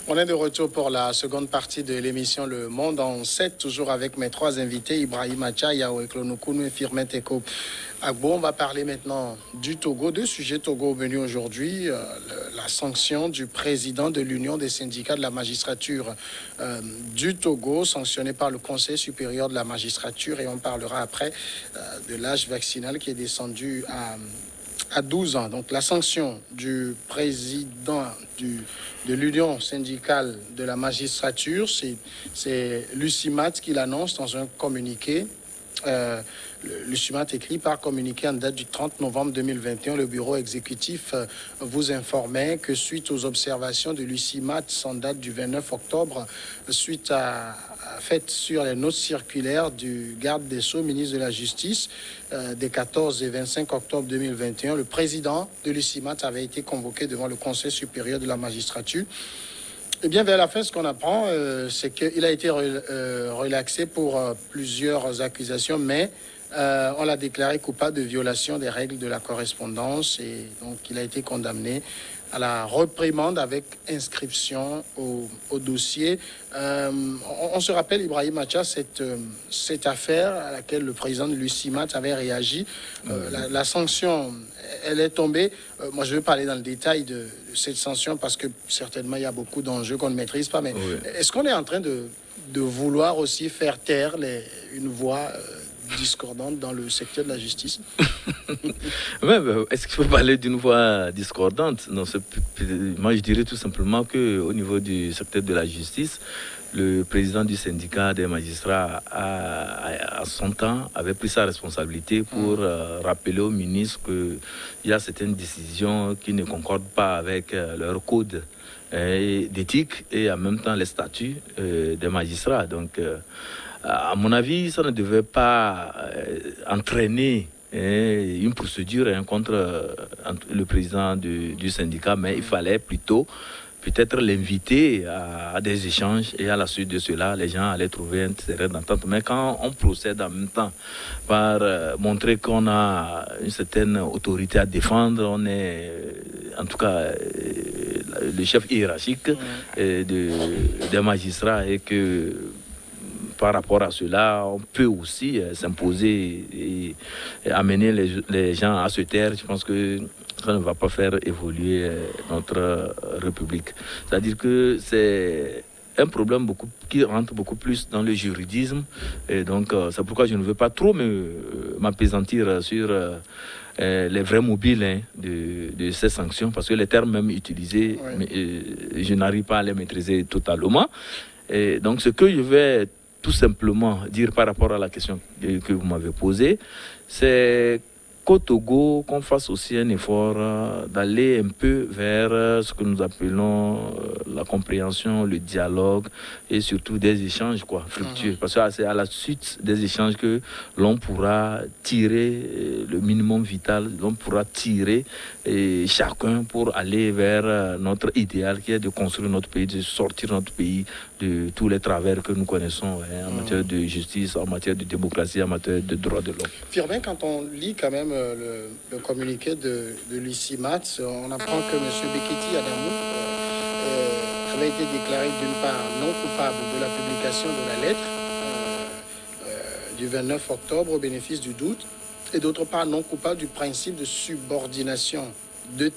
On est de retour pour la seconde partie de l'émission Le Monde en 7, toujours avec mes trois invités, Ibrahim Acha, Yahweh Klonokounou et Firmin Teko Agbo. On va parler maintenant du Togo. Deux sujets Togo venus aujourd'hui. La sanction du président de l'Union des syndicats de la magistrature du Togo, sanctionné par le Conseil supérieur de la magistrature. Et on parlera après de l'âge vaccinal qui est descendu à 12 ans. Donc la sanction du président de l'Union syndicale de la magistrature, c'est l'UCIMAT qui l'annonce dans un communiqué. L'UCIMAT écrit par communiqué en date du 30 novembre 2021, le bureau exécutif vous informait que suite aux observations de l'UCIMAT en date du 29 octobre, suite à faites sur les notes circulaires du garde des Sceaux, ministre de la Justice, des 14 et 25 octobre 2021, le président de l'UCIMAT avait été convoqué devant le Conseil supérieur de la magistrature. Eh bien, vers la fin, ce qu'on apprend, c'est qu'il a été relaxé pour plusieurs accusations, mais on l'a déclaré coupable de violation des règles de la correspondance et donc il a été condamné à la reprimande avec inscription au dossier. On se rappelle, Ibrahim Acha, cette affaire à laquelle le président de l'UCIMAT avait réagi. La sanction, elle est tombée. Moi, je vais parler dans le détail de cette sanction parce que certainement, il y a beaucoup d'enjeux qu'on ne maîtrise pas. Mais est-ce qu'on est en train de vouloir aussi faire taire une voix discordante dans le secteur de la justice? Est-ce qu'il faut parler d'une voix discordante? Non, moi je dirais tout simplement qu'au niveau du secteur de la justice, le président du syndicat des magistrats à son temps avait pris sa responsabilité pour rappeler au ministre qu'il y a certaines décisions qui ne concordent pas avec leur code d'éthique et en même temps les statuts des magistrats. Donc, à mon avis, ça ne devait pas entraîner une procédure contre le président du syndicat, mais il fallait plutôt peut-être l'inviter à des échanges et à la suite de cela, les gens allaient trouver un terrain d'entente. Mais quand on procède en même temps par montrer qu'on a une certaine autorité à défendre, on est en tout cas le chef hiérarchique des magistrats et que par rapport à cela, on peut aussi s'imposer et amener les gens à se taire. Je pense que ça ne va pas faire évoluer notre République. C'est-à-dire que c'est un problème qui rentre beaucoup plus dans le juridisme. Et donc, c'est pourquoi je ne veux pas trop m'appesantir sur les vrais mobiles de ces sanctions, parce que les termes même utilisés, je n'arrive pas à les maîtriser totalement. Et donc, ce que je vais tout simplement dire par rapport à la question que vous m'avez posée, c'est qu'au Togo, qu'on fasse aussi un effort d'aller un peu vers ce que nous appelons la compréhension, le dialogue et surtout des échanges fructueux. Parce que c'est à la suite des échanges que l'on pourra tirer le minimum vital, l'on pourra tirer chacun pour aller vers notre idéal qui est de construire notre pays, de sortir notre pays de tous les travers que nous connaissons en matière de justice, en matière de démocratie, en matière de droits de l'homme. Firmin, quand on lit quand même le communiqué de l'UCIMAT, on apprend que M. Bekiti Adamou avait été déclaré d'une part non coupable de la publication de la lettre du 29 octobre au bénéfice du doute et d'autre part non coupable du principe de subordination de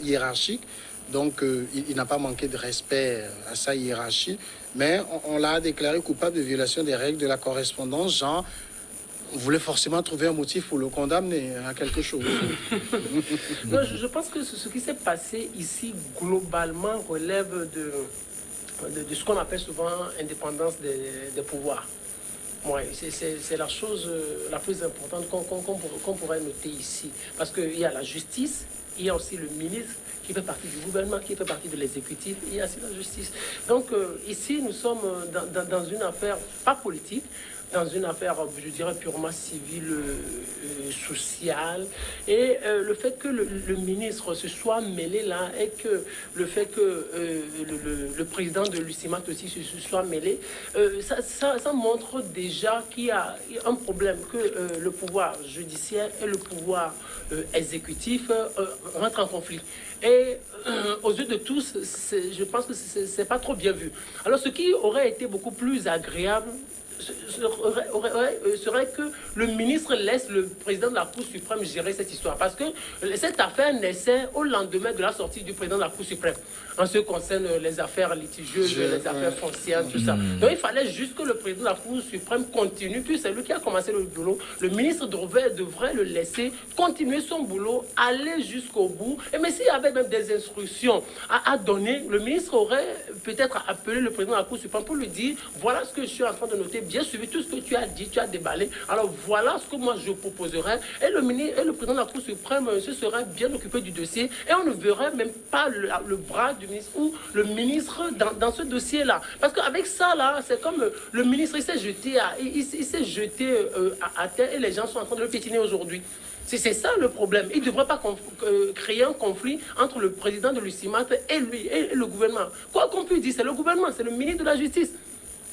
hiérarchique. Donc, il n'a pas manqué de respect à sa hiérarchie, mais on l'a déclaré coupable de violation des règles de la correspondance, genre, on voulait forcément trouver un motif pour le condamner à quelque chose. Non, je pense que ce qui s'est passé ici, globalement, relève de ce qu'on appelle souvent indépendance des pouvoirs. Ouais, c'est la chose la plus importante qu'on pourrait noter ici. Parce qu'il y a la justice, il y a aussi le ministre qui fait partie du gouvernement, qui fait partie de l'exécutif, il y a aussi la justice. Donc ici, nous sommes dans une affaire pas politique, dans une affaire, je dirais, purement civile, sociale. Et le fait que le ministre se soit mêlé là et que le fait que le président de l'UCIMAT aussi se soit mêlé, ça montre déjà qu'il y a un problème, que le pouvoir judiciaire et le pouvoir exécutif rentrent en conflit. Et aux yeux de tous, je pense que c'est pas trop bien vu. Alors, ce qui aurait été beaucoup plus agréable serait que le ministre laisse le président de la Cour suprême gérer cette histoire. Parce que cette affaire naissait au lendemain de la sortie du président de la Cour suprême. En ce qui concerne les affaires litigieuses, les affaires foncières, tout ça. Donc il fallait juste que le président de la Cour suprême continue. Puis c'est lui qui a commencé le boulot. Le ministre devrait le laisser continuer son boulot, aller jusqu'au bout. Et mais s'il y avait même des instructions à donner, le ministre aurait peut-être appelé le président de la Cour suprême pour lui dire, voilà ce que je suis en train de noter, bien suivi tout ce que tu as dit, tu as déballé. Alors voilà ce que moi je proposerais. Et le président de la Cour suprême se serait bien occupé du dossier et on ne verrait même pas le bras du ministre ou le ministre dans ce dossier-là. Parce qu'avec ça, là, c'est comme le ministre, il s'est jeté à terre et les gens sont en train de le piétiner aujourd'hui. C'est ça le problème. Il ne devrait pas créer un conflit entre le président de l'UCIMAT et lui, et le gouvernement. Quoi qu'on puisse dire, c'est le gouvernement, c'est le ministre de la Justice.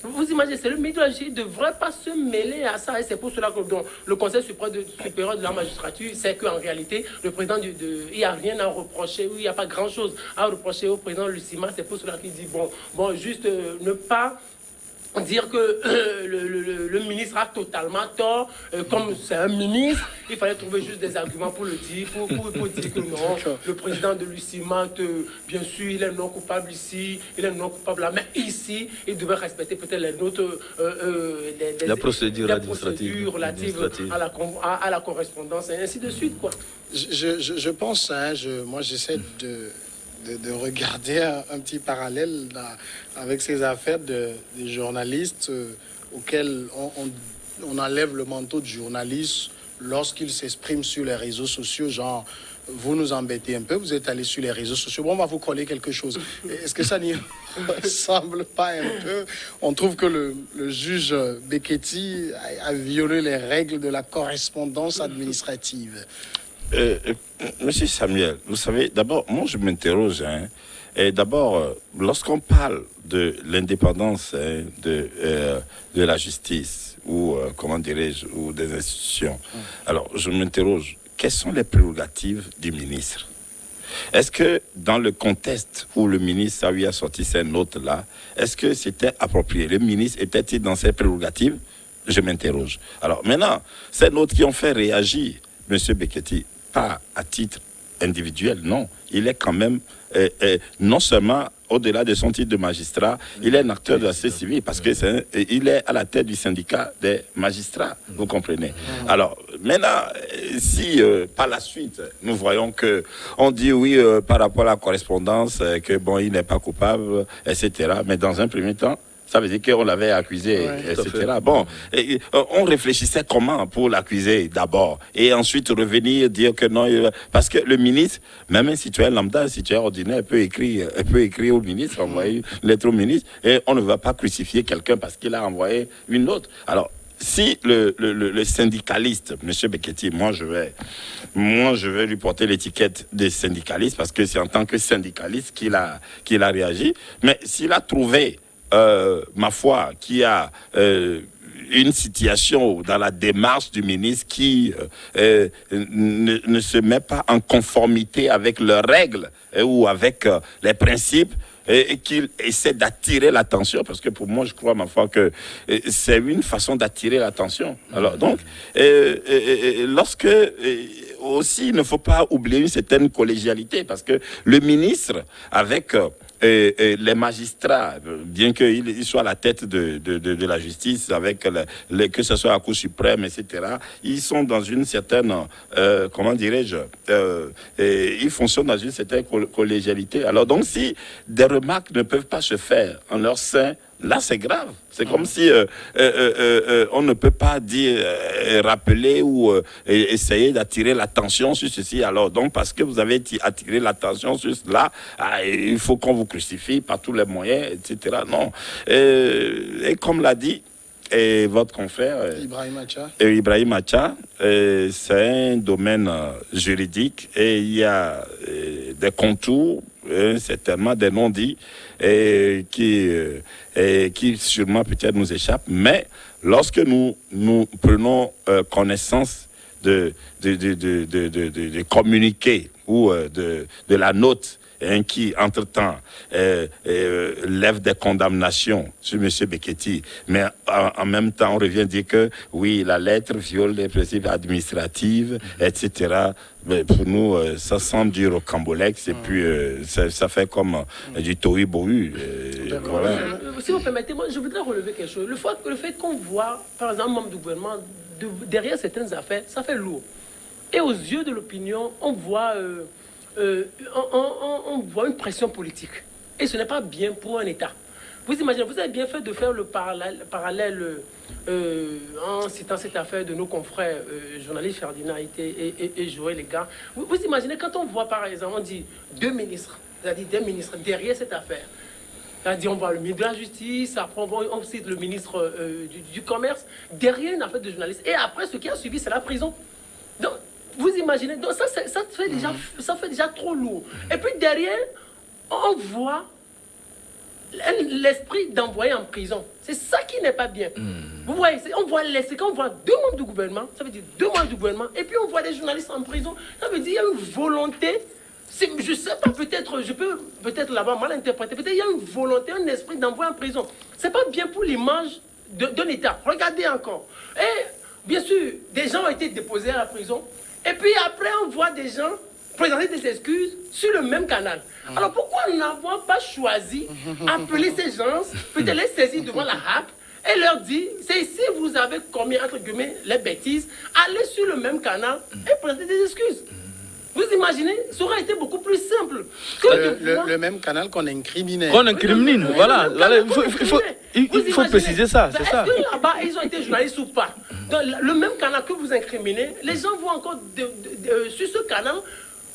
Vous imaginez, c'est le ministre de la Justice, il ne devrait pas se mêler à ça. Et c'est pour cela que le Conseil supérieur de la magistrature sait qu'en réalité, le président il n'y a rien à reprocher, il n'y a pas grand-chose à reprocher au président de l'UCIMAT. C'est pour cela qu'il dit, bon juste ne pas dire que le ministre a totalement tort, comme c'est un ministre, il fallait trouver juste des arguments pour le dire, pour dire que non, le président de l'UCIMAT, bien sûr, il est non coupable ici, il est non coupable là, mais ici, il devait respecter peut-être les notes, la procédure relative à la correspondance, et ainsi de suite, quoi. Je pense, moi j'essaie de regarder un petit parallèle avec ces affaires des journalistes auxquels on enlève le manteau de journaliste lorsqu'ils s'expriment sur les réseaux sociaux, genre vous nous embêtez un peu, vous êtes allé sur les réseaux sociaux, bon, on va vous coller quelque chose. Est-ce que ça n'y ressemble pas un peu? On trouve que le juge Beketi a violé les règles de la correspondance administrative. Monsieur Samuel, vous savez, d'abord, moi je m'interroge. Et d'abord, lorsqu'on parle de l'indépendance de la justice, ou comment dirais-je, ou des institutions, alors je m'interroge, quelles sont les prérogatives du ministre? Est-ce que dans le contexte où le ministre a sorti ces notes-là, est-ce que c'était approprié? Le ministre était-il dans ses prérogatives? Je m'interroge. Alors maintenant, ces notes qui ont fait réagir M. Beketi, pas à titre individuel, non. Il est quand même, non seulement au-delà de son titre de magistrat, il est un acteur de la société civile parce qu'il est à la tête du syndicat des magistrats, vous comprenez. Alors, maintenant, si par la suite, nous voyons que on dit oui par rapport à la correspondance, que bon, il n'est pas coupable, etc. Mais dans un premier temps, ça veut dire qu'on l'avait accusé, etc. Bon, on réfléchissait comment pour l'accuser d'abord et ensuite revenir dire que non, parce que le ministre, même un citoyen lambda, un citoyen ordinaire peut écrire au ministre, envoyer une lettre au ministre et on ne va pas crucifier quelqu'un parce qu'il a envoyé une autre. Alors, si le syndicaliste, M. Beketi, moi je vais lui porter l'étiquette de syndicaliste parce que c'est en tant que syndicaliste qu'il a réagi, mais s'il a trouvé ma foi, qui a une situation dans la démarche du ministre qui ne se met pas en conformité avec leurs règles ou avec les principes, et qu'il essaie d'attirer l'attention, parce que pour moi, je crois, ma foi, que c'est une façon d'attirer l'attention. Alors, donc, lorsque... aussi, il ne faut pas oublier une certaine collégialité, parce que le ministre, avec... les magistrats, bien qu'ils soient à la tête de la justice, avec que ce soit la Cour suprême, etc., ils sont dans une certaine, comment dirais-je, ils fonctionnent dans une certaine collégialité. Alors donc, si des remarques ne peuvent pas se faire en leur sein, là, c'est grave. C'est comme si on ne peut pas dire, rappeler ou essayer d'attirer l'attention sur ceci. Alors, donc, parce que vous avez attiré l'attention sur cela, il faut qu'on vous crucifie par tous les moyens, etc. Non. Et comme l'a dit, et votre confrère Ibrahim Acha. Ibrahim Acha, c'est un domaine juridique et il y a des contours, certainement des non-dits qui sûrement peut-être nous échappent. Mais lorsque nous prenons connaissance de communiqué ou de la note qui, entre-temps, lève des condamnations sur M. Beketi, mais en même temps, on revient dire que, oui, la lettre viole les principes administratifs, etc. Mais pour nous, ça semble du rocambolex, et puis ça fait comme du tohu-bohu. Voilà. Si vous permettez, moi, je voudrais relever quelque chose. Le fait qu'on voit, par exemple, un membre du gouvernement, derrière certaines affaires, ça fait lourd. Et aux yeux de l'opinion, on voit une pression politique. Et ce n'est pas bien pour un État. Vous imaginez, vous avez bien fait de faire le parallèle en citant cette affaire de nos confrères journalistes Ferdinand et Joël, les gars. Vous imaginez, quand on voit, par exemple, on dit deux ministres, c'est-à-dire des ministres derrière cette affaire. C'est-à-dire, on voit le ministre de la Justice, après on cite le ministre du Commerce, derrière une affaire de journalistes. Et après, ce qui a suivi, c'est la prison. Donc, vous imaginez, donc ça fait déjà trop lourd. Et puis derrière, on voit l'esprit d'envoyer en prison. C'est ça qui n'est pas bien. Vous voyez, on voit quand on voit deux membres du gouvernement, ça veut dire deux membres du gouvernement, et puis on voit des journalistes en prison, ça veut dire qu'il y a une volonté. Je sais pas, je peux peut-être l'avoir mal interprété, peut-être il y a une volonté, un esprit d'envoyer en prison. C'est pas bien pour l'image de l'État. Regardez encore. Et bien sûr, des gens ont été déposés à la prison. Et puis après, on voit des gens présenter des excuses sur le même canal. Alors pourquoi n'avons pas choisi appeler ces gens, peut-être les saisir devant la HAC et leur dire, c'est ici vous avez commis, entre guillemets, les bêtises, allez sur le même canal et présenter des excuses. Vous imaginez, ça aurait été beaucoup plus simple. Que le même canal qu'on incriminait. Qu'on incrimine, voilà. Il faut préciser ça, c'est ça. Est-ce que là-bas, ils ont été journalistes ou pas? Dans le même canal que vous incriminez, les gens vont encore sur ce canal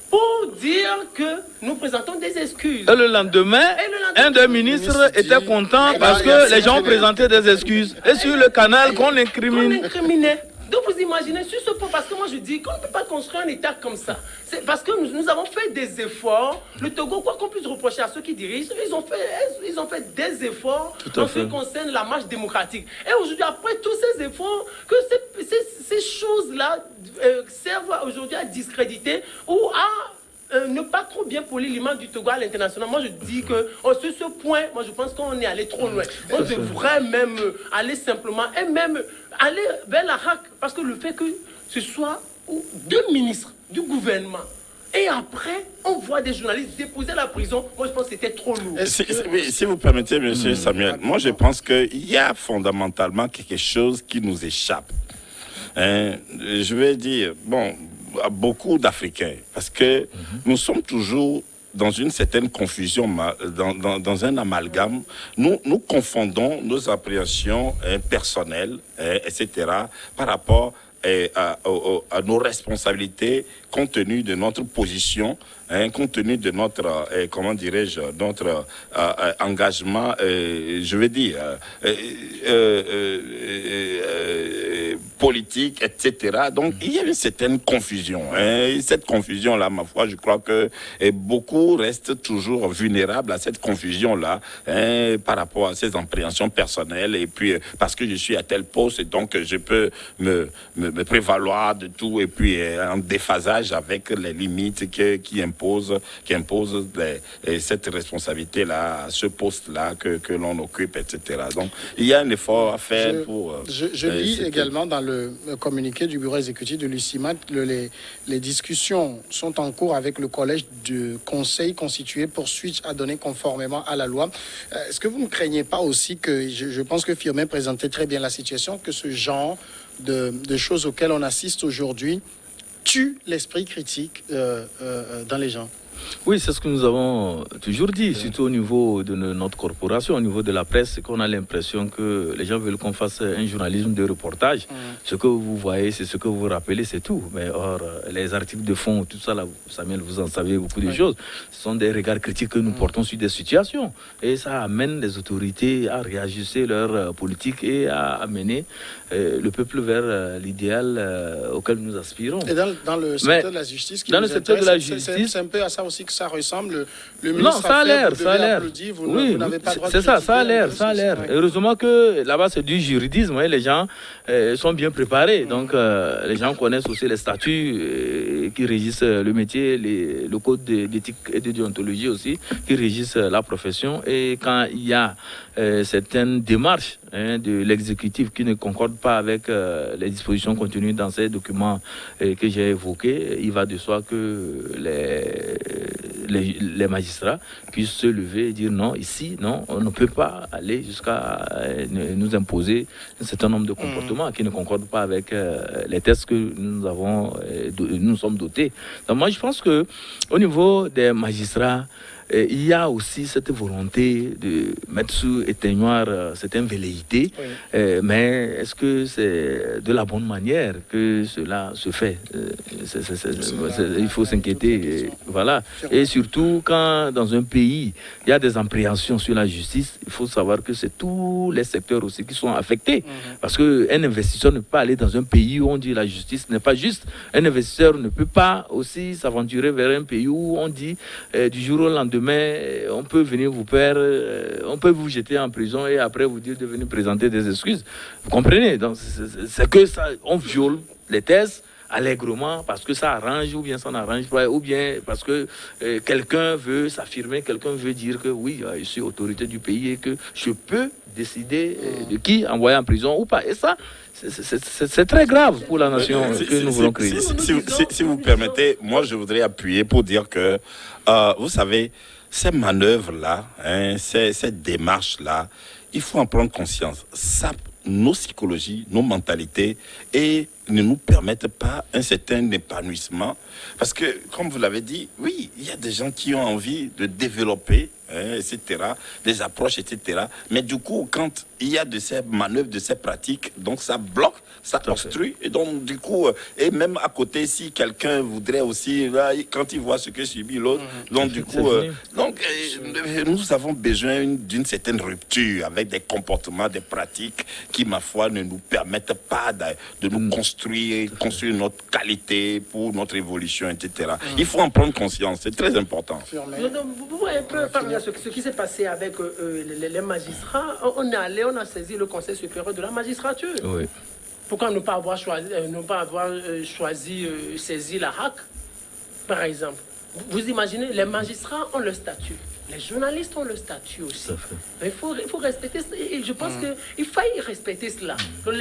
pour dire que nous présentons des excuses. Et le lendemain, un des ministres était content parce que les gens ont présenté des excuses. Et sur le canal qu'on incriminait. Donc vous imaginez sur ce point, parce que moi je dis qu'on ne peut pas construire un État comme ça. C'est parce que nous avons fait des efforts. Le Togo, quoi qu'on puisse reprocher à ceux qui dirigent, ils ont fait des efforts en ce qui concerne la marche démocratique. Et aujourd'hui, après tous ces efforts, que ces choses-là servent aujourd'hui à discréditer ou à ne pas trop bien polir l'image du Togo à l'international. Moi, je dis que sur ce point, moi, je pense qu'on est allé trop loin. On devrait même aller simplement et même aller vers la HAC. Parce que le fait que ce soit deux ministres du gouvernement et après, on voit des journalistes déposer à la prison, moi, je pense que c'était trop lourd. Si vous permettez, M. Samuel, moi, je pense qu'il y a fondamentalement quelque chose qui nous échappe. Je vais dire, bon, à beaucoup d'Africains, parce que nous sommes toujours dans une certaine confusion, dans un amalgame. Nous confondons nos appréhensions personnelles, etc., par rapport à nos responsabilités compte tenu de notre position, compte tenu de notre, comment dirais-je, notre engagement, je veux dire, politique, etc. Donc, il y a une certaine confusion. Et cette confusion-là, ma foi, je crois que beaucoup restent toujours vulnérables à cette confusion-là par rapport à ces appréhensions personnelles. Et puis, parce que je suis à tel poste, et donc je peux me prévaloir de tout, et puis en déphasage avec les limites qui imposent cette responsabilité-là, ce poste-là que l'on occupe, etc. Donc, il y a un effort à faire pour... Je lis également dans le communiqué du bureau exécutif de l'UCIMAT, les discussions sont en cours avec le collège du conseil constitué pour suite à donner conformément à la loi. Est-ce que vous ne craignez pas aussi que, je pense que Firmin présentait très bien la situation, que ce genre de choses auxquelles on assiste aujourd'hui tue l'esprit critique dans les gens? Oui, c'est ce que nous avons toujours dit, surtout au niveau de notre corporation, au niveau de la presse, qu'on a l'impression que les gens veulent qu'on fasse un journalisme de reportage. Ce que vous voyez, c'est ce que vous rappelez, c'est tout. Mais or, les articles de fond, tout ça, là, Samuel, vous en savez beaucoup de choses. Ce sont des regards critiques que nous portons sur des situations. Et ça amène les autorités à réajuster leur politique et à amener le peuple vers l'idéal auquel nous aspirons. Et dans le secteur de la justice, dans le secteur de la justice, c'est un peu à ça aussi que ça ressemble. Le non, ministre ça a l'air, ça a l'air. Oui, vous n'avez pas le droit de c'est ça, ça a critiquer, l'air, ça a l'air. Heureusement que là-bas c'est du juridisme, les gens sont bien préparés, donc les gens connaissent aussi les statuts qui régissent le métier, le code d'éthique et de déontologie aussi, qui régissent la profession. Et quand il y a certaines démarches de l'exécutif qui ne concordent pas avec les dispositions contenues dans ces documents que j'ai évoqués, il va de soi que les magistrats puissent se lever et dire non, ici, non, on ne peut pas aller jusqu'à nous imposer un certain nombre de comportements qui ne concordent pas avec les tests que nous sommes dotés. Donc moi, je pense que au niveau des magistrats, il y a aussi cette volonté de mettre sous éteignoir certaines velléités, mais est-ce que c'est de la bonne manière que cela se fait? Il faut s'inquiéter. Voilà. Et surtout, quand dans un pays, il y a des appréhensions sur la justice, il faut savoir que c'est tous les secteurs aussi qui sont affectés. Parce qu'un investisseur ne peut pas aller dans un pays où on dit la justice n'est pas juste. Un investisseur ne peut pas aussi s'aventurer vers un pays où on dit du jour au lendemain, on peut venir vous perdre, on peut vous jeter en prison et après vous dire de venir présenter des excuses. Vous comprenez? Donc c'est que ça, on viole les thèses allègrement parce que ça arrange ou bien ça n'arrange pas ou bien parce que quelqu'un veut s'affirmer, quelqu'un veut dire que oui, je suis autorité du pays et que je peux décider de qui envoyer en prison ou pas. Et ça, c'est très grave pour la nation que nous voulons créer. Si vous permettez, moi je voudrais appuyer pour dire que, vous savez, ces manœuvres-là, ces démarches-là, il faut en prendre conscience. Ça, nos psychologies, nos mentalités et ne nous permettent pas un certain épanouissement. Parce que, comme vous l'avez dit, oui, il y a des gens qui ont envie de développer, etc., des approches, etc. Mais du coup, quand il y a de ces manœuvres, de ces pratiques, donc ça bloque, ça obstrue. Et donc, du coup, et même à côté, si quelqu'un voudrait aussi, là, quand il voit ce que subit l'autre, donc du coup, nous avons besoin d'une certaine rupture avec des comportements, des pratiques qui, ma foi, ne nous permettent pas de nous construire notre qualité pour notre évolution, etc. Il faut en prendre conscience, c'est très important. Vous voyez un peu ce qui s'est passé avec les magistrats. On est allé, on a saisi le Conseil supérieur de la magistrature. Oui. Pourquoi ne pas avoir choisi, saisi la HAC, par exemple? Vous imaginez, les magistrats ont le statut. Les journalistes ont le statut aussi. Mais il faut respecter ça. Et je pense qu'il faut respecter cela.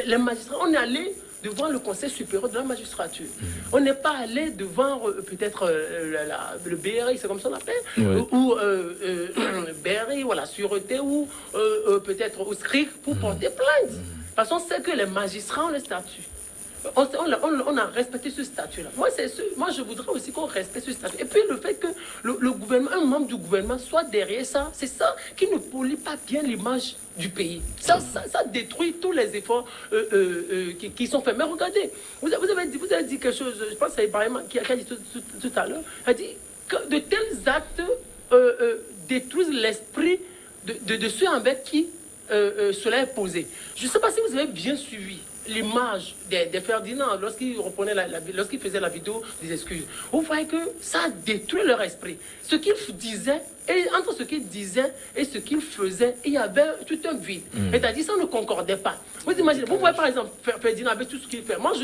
Les magistrats, on est allé devant le Conseil supérieur de la magistrature. On n'est pas allé devant peut-être le BRI, c'est comme ça on l'appelle, ou BRI, ou la sûreté, ou peut-être au SCRIC pour porter plainte. Parce qu'on sait que les magistrats ont le statut. On a respecté ce statut-là. Moi, je voudrais aussi qu'on respecte ce statut. Et puis le fait que le gouvernement, un membre du gouvernement soit derrière ça, c'est ça qui ne pollue pas bien l'image du pays. Ça détruit tous les efforts qui sont faits. Mais regardez, vous avez dit quelque chose, je pense que c'est Ibrahim qui a dit tout à l'heure, il a dit que de tels actes détruisent l'esprit de ceux avec qui cela est posé. Je ne sais pas si vous avez bien suivi l'image de Ferdinand lorsqu'il reprenait lorsqu'il faisait la vidéo des excuses. Vous voyez que ça a détruit leur esprit. Ce qu'il disait, et entre ce qu'il disait et ce qu'il faisait, il y avait tout un vide. C'est-à-dire ça ne concordait pas. Vous imaginez, vous voyez par exemple Ferdinand avec tout ce qu'il fait. Moi,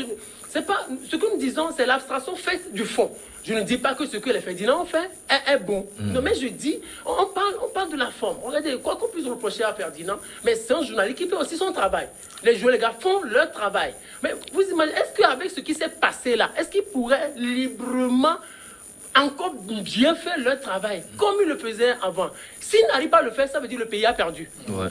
c'est pas ce que nous disons, c'est l'abstraction faite du fond. Je ne dis pas que ce que les Ferdinand ont fait est bon. Non, mais je dis, on parle de la forme. Regardez, quoi qu'on puisse reprocher à Ferdinand, mais c'est un journaliste qui fait aussi son travail. Les gars font leur travail. Mais vous imaginez, est-ce qu'avec ce qui s'est passé là, est-ce qu'ils pourraient librement encore bien faire leur travail, comme ils le faisaient avant? S'ils n'arrivent pas à le faire, ça veut dire que le pays a perdu. Ouais.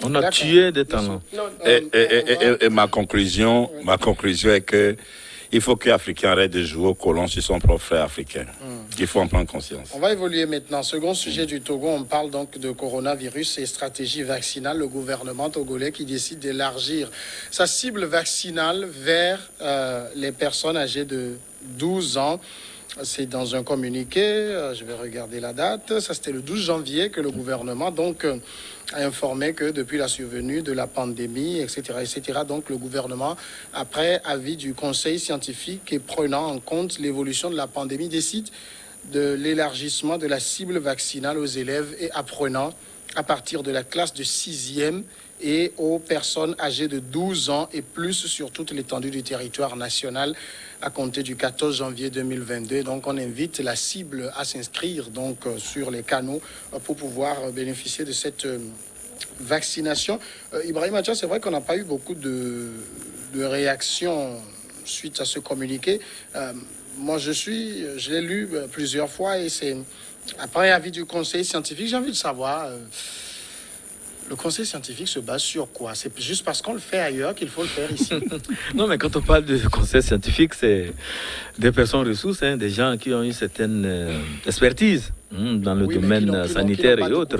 On a tué des talents. Et ma conclusion est que il faut que l'Africain arrête de jouer au colon sur son propre frère africain. Il faut en prendre conscience. On va évoluer maintenant. Second sujet du Togo, on parle donc de coronavirus et stratégie vaccinale. Le gouvernement togolais qui décide d'élargir sa cible vaccinale vers les personnes âgées de 12 ans. C'est dans un communiqué, je vais regarder la date, ça c'était le 12 janvier que le gouvernement donc a informé que depuis la survenue de la pandémie, etc., donc le gouvernement, après avis du conseil scientifique et prenant en compte l'évolution de la pandémie, décide de l'élargissement de la cible vaccinale aux élèves et apprenants à partir de la classe de 6e et aux personnes âgées de 12 ans et plus sur toute l'étendue du territoire national à compter du 14 janvier 2022. Donc on invite la cible à s'inscrire donc sur les canaux pour pouvoir bénéficier de cette vaccination. Ibrahim Acha, c'est vrai qu'on n'a pas eu beaucoup de réactions suite à ce communiqué. Moi, je l'ai lu plusieurs fois et c'est après avis du conseil scientifique. J'ai envie de savoir, le conseil scientifique se base sur quoi? C'est juste parce qu'on le fait ailleurs qu'il faut le faire ici? Non, mais quand on parle de conseil scientifique, c'est des personnes ressources, des gens qui ont une certaine expertise dans le domaine sanitaire et autres.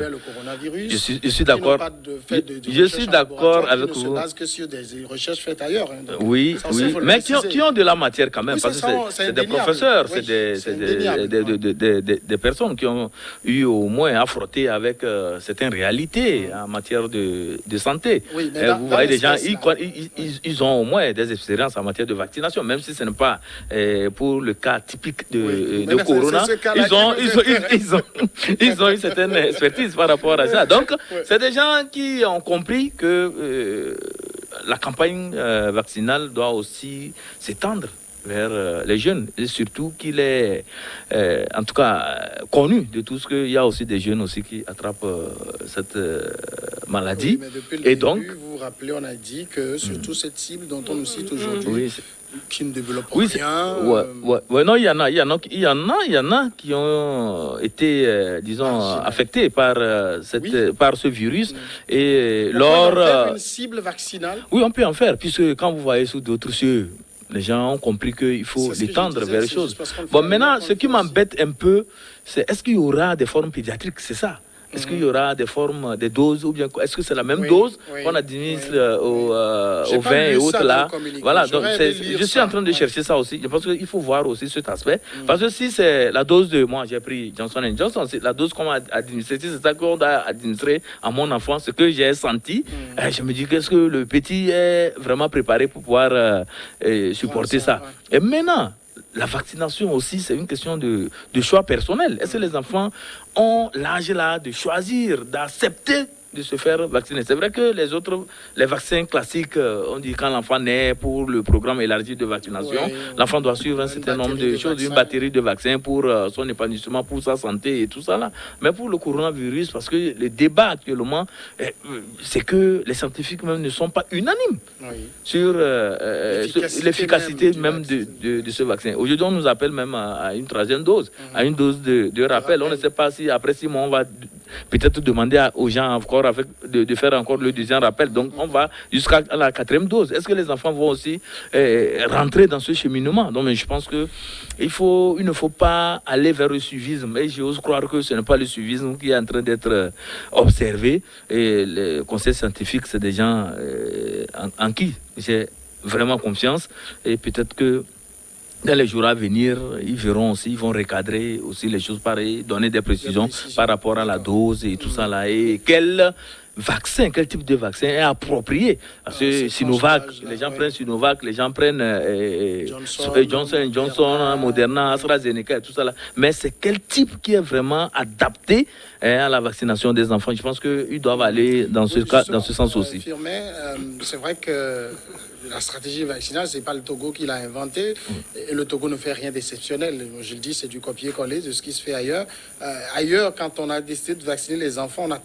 Je suis d'accord. Je suis d'accord avec vous. Qui ne se base que sur des recherches faites ailleurs. Oui, mais qui ont de la matière quand même, parce que c'est des professeurs, c'est des personnes qui ont eu au moins à frotter avec certaines réalités en matière de santé. Vous voyez, les gens, ils ont au moins des expériences en matière de vaccination, même si ce n'est pas pour le cas typique de Corona. Ils ont une certaine expertise par rapport à ça. Donc, c'est des gens qui ont compris que la campagne vaccinale doit aussi s'étendre vers les jeunes, et surtout qu'il est, en tout cas, connu de tout ce qu'il y a aussi des jeunes aussi qui attrapent cette maladie. Oui, mais depuis le début, vous vous rappelez, on a dit que surtout cette cible dont on nous cite aujourd'hui, qui ne développe rien. Non, il y en a qui ont été, disons, affectés par par ce virus. Et on peut en faire une cible vaccinale. Oui, on peut en faire, puisque quand vous voyez sous d'autres cieux, les gens ont compris qu'il faut l'étendre vers les choses. Bon, maintenant, ce qui m'embête un peu, c'est est-ce qu'il y aura des formes pédiatriques? C'est ça. Est-ce qu'il y aura des formes, des doses, ou bien est-ce que c'est la même dose qu'on administre aux 20 et autres là? Voilà, donc je suis en train de chercher ça aussi. Je pense qu'il faut voir aussi cet aspect. Parce que si c'est la dose de, moi j'ai pris Johnson & Johnson, c'est la dose qu'on m'a administrée, si c'est ça qu'on a administré à mon enfant, ce que j'ai senti, je me dis qu'est-ce que le petit est vraiment préparé pour pouvoir supporter ça. Et maintenant, la vaccination aussi, c'est une question de choix personnel. Est-ce que les enfants ont l'âge là de choisir, d'accepter de se faire vacciner? C'est vrai que les vaccins classiques, on dit quand l'enfant naît pour le programme élargi de vaccination, l'enfant doit suivre un certain nombre de choses, une batterie de vaccins pour son épanouissement, pour sa santé et tout ça là. Mais pour le coronavirus, parce que le débat actuellement, c'est que les scientifiques même ne sont pas unanimes sur l'efficacité même de ce vaccin. Aujourd'hui, on nous appelle même à une troisième dose, à une dose de rappel. On ne sait pas si après 6 mois, on va peut-être demander aux gens encore de faire encore le deuxième rappel. Donc, on va jusqu'à la 4e dose. Est-ce que les enfants vont aussi rentrer dans ce cheminement? Donc, je pense qu'il ne faut pas aller vers le suivisme. Et j'ose croire que ce n'est pas le suivisme qui est en train d'être observé. Et le conseil scientifique, c'est des gens en qui j'ai vraiment confiance. Et peut-être que dans les jours à venir, ils verront aussi, ils vont recadrer aussi les choses pareilles, donner des précisions par rapport à la dose et tout ça là. Et quel type de vaccin est approprié? Parce que Sinovac, les gens prennent Sinovac, les gens prennent Johnson, Moderna, AstraZeneca et tout ça là. Mais c'est quel type qui est vraiment adapté à la vaccination des enfants? Je pense qu'ils doivent aller dans ce sens aussi. C'est vrai que la stratégie vaccinale, ce n'est pas le Togo qui l'a inventée. Et le Togo ne fait rien d'exceptionnel. Je le dis, c'est du copier-coller de ce qui se fait ailleurs. Ailleurs, quand on a décidé de vacciner les enfants, on a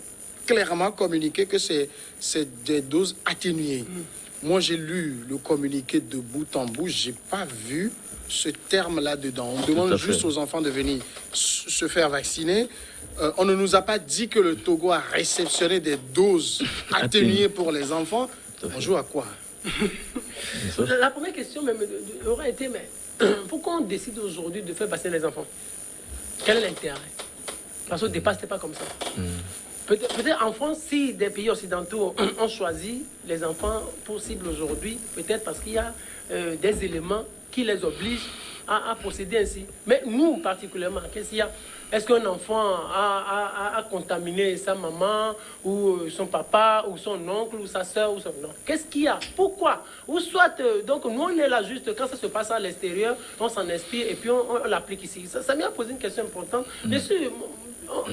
clairement communiqué que c'est des doses atténuées. Moi, j'ai lu le communiqué de bout en bout. Je n'ai pas vu ce terme là-dedans. On demande juste aux enfants de venir se faire vacciner. On ne nous a pas dit que le Togo a réceptionné des doses atténuées pour les enfants. On joue à quoi? La première question même aurait été, mais pourquoi on décide aujourd'hui de faire vacciner les enfants? Quel est l'intérêt? Parce qu'au départ, ce n'était pas comme ça. Peut-être en France, si des pays occidentaux ont choisi les enfants possibles aujourd'hui, peut-être parce qu'il y a des éléments qui les obligent à procéder ainsi. Mais nous, particulièrement, qu'est-ce qu'il y a? Est-ce qu'un enfant a contaminé sa maman, ou son papa, ou son oncle, ou sa soeur, ou son... Non. Qu'est-ce qu'il y a? Pourquoi? Ou soit, donc nous, on est là juste, quand ça se passe à l'extérieur, on s'en inspire, et puis on l'applique ici. Ça m'a posé une question importante. Bien sûr,